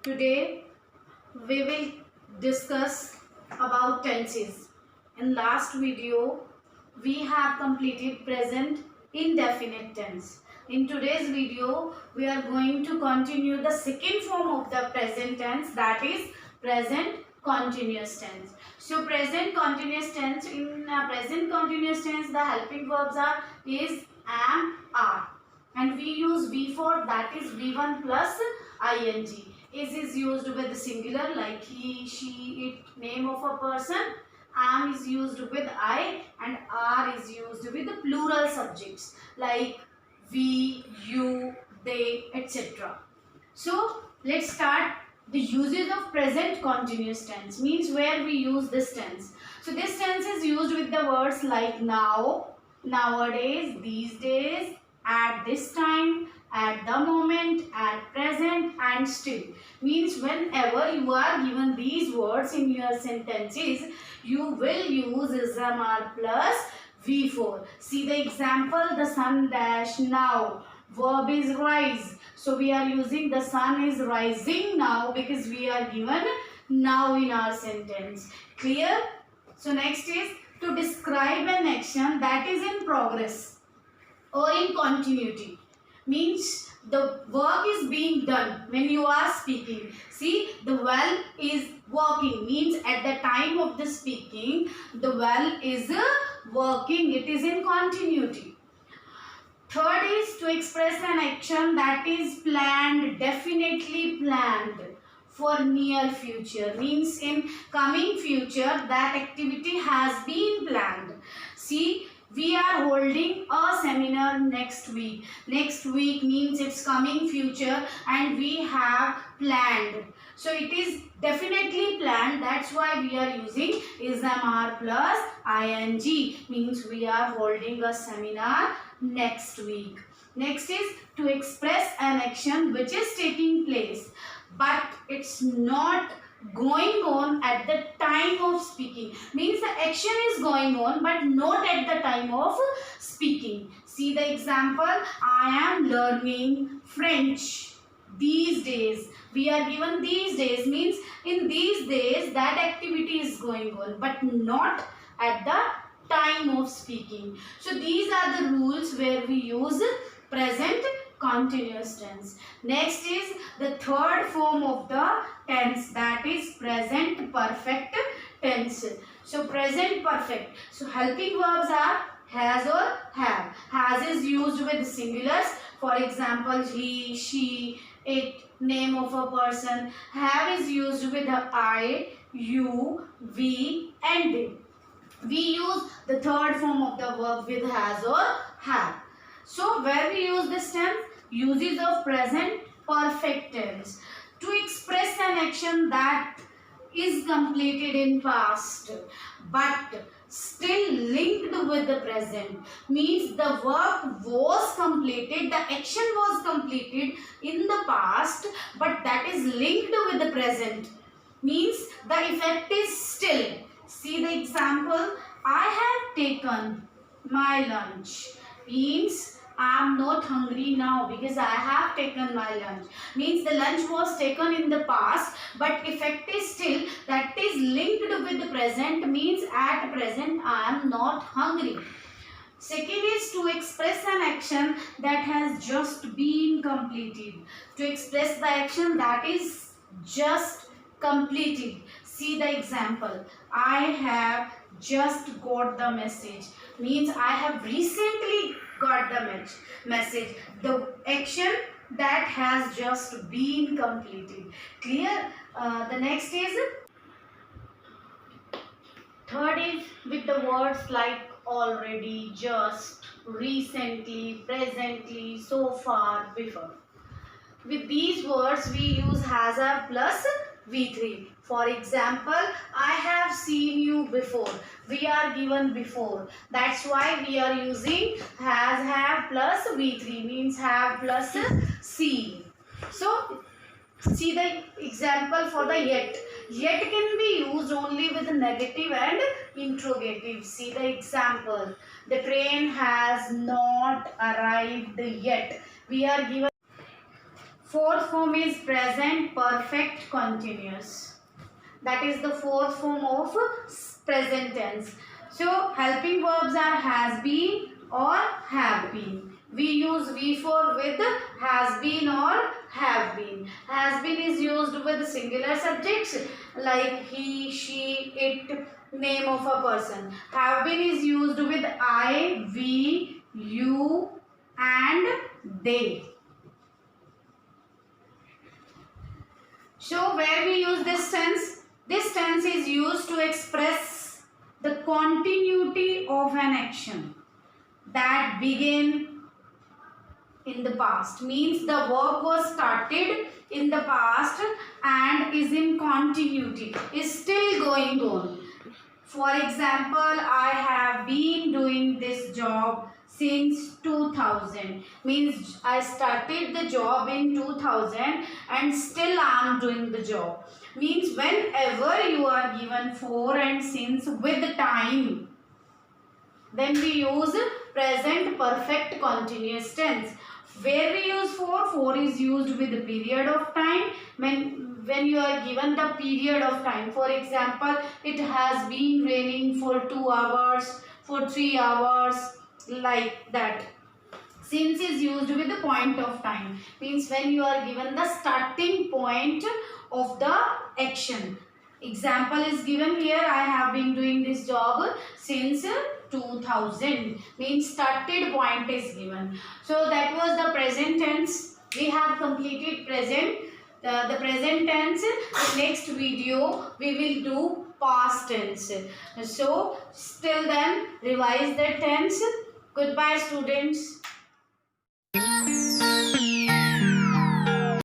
Today we will discuss about tenses. In last video we have completed present indefinite tense. In today's video we are going to continue the second form of the present tense, that is present continuous tense. So present continuous tense, in present continuous tense the helping verbs are is, am, are, and we use be4, that is be1 plus ing. Is used with the singular like he, she, it, name of a person. Am is used with I, and are is used with the plural subjects like we, you, they, etc. So let's start the usage of present continuous tense, means where we use this tense. So this tense is used with the words like now, nowadays, these days, at this time, at the moment, at present, and still. Means whenever you are given these words in your sentences, you will use ism plus V4. See the example, the sun dash now. Verb is rise. So we are using the sun is rising now because we are given now in our sentence. Clear? So next is to describe an action that is in progress or in continuity. Means the work is being done when you are speaking. See, the well is working, means at the time of the speaking the well is working, it is in continuity. Third is to express an action that is planned, definitely planned for near future, means in coming future that activity has been planned. See, we are holding a seminar next week. Next week means it's coming future and we have planned. So it is definitely planned. That's why we are using ism plus ing, means we are holding a seminar next week. Next is to express an action which is taking place but it's not going on at the time of speaking, means the action is going on but not at the time of speaking. See the example, I am learning French these days. We are given these days, means in these days that activity is going on but not at the time of speaking. So these are the rules where we use present continuous tense. Next is the third form of the tense, that is present perfect tense. So present perfect. So helping verbs are has or have. Has is used with singulars. For example, he, she, it, name of a person. Have is used with the I, you, we, and they. We use the third form of the verb with has or have. So where we use this tense? Uses of present perfect tense to express an action that is completed in past but still linked with the present, means the work was completed, the action was completed in the past but that is linked with the present, means the effect is still. See the example, I have taken my lunch, means I am not hungry now because I have taken my lunch. Means the lunch was taken in the past but effect is still, that is linked with the present, means at present I am not hungry. Second is to express an action that has just been completed. To express the action that is just completed. See the example, I have just got the message, means I have recently got the message. The action that has just been completed. Clear? The next is, third is with the words like already, just, recently, presently, so far, before. With these words we use has or plus V3. For example, I have seen you before. We are given before. That's why we are using has, have plus V3, means have plus seen. So see the example for the yet. Yet can be used only with negative and interrogative. See the example. The train has not arrived yet. We are given Fourth form is present perfect continuous. That is the fourth form of present tense. So helping verbs are has been or have been. We use V4 with has been or have been. Has been is used with singular subjects like he, she, it, name of a person. Have been is used with I, we, you and they. So where we use this tense is used to express the continuity of an action that began in the past. Means the work was started in the past and is in continuity, is still going on. For example, I have been doing this job since 2000. Means I started the job in 2000 and still I am doing the job. Means whenever you are given for and since with time, then we use present perfect continuous tense. Where we use for is used with the period of time. When you are given the period of time, for example, it has been raining for 2 hours, for 3 hours, like that. Since is used with the point of time. Means when you are given the starting point of the action. Example is given here. I have been doing this job since 2000. Means started point is given. So that was the present tense. We have completed present. The present tense. In next video we will do past tense. So till then revise the tense. Goodbye students.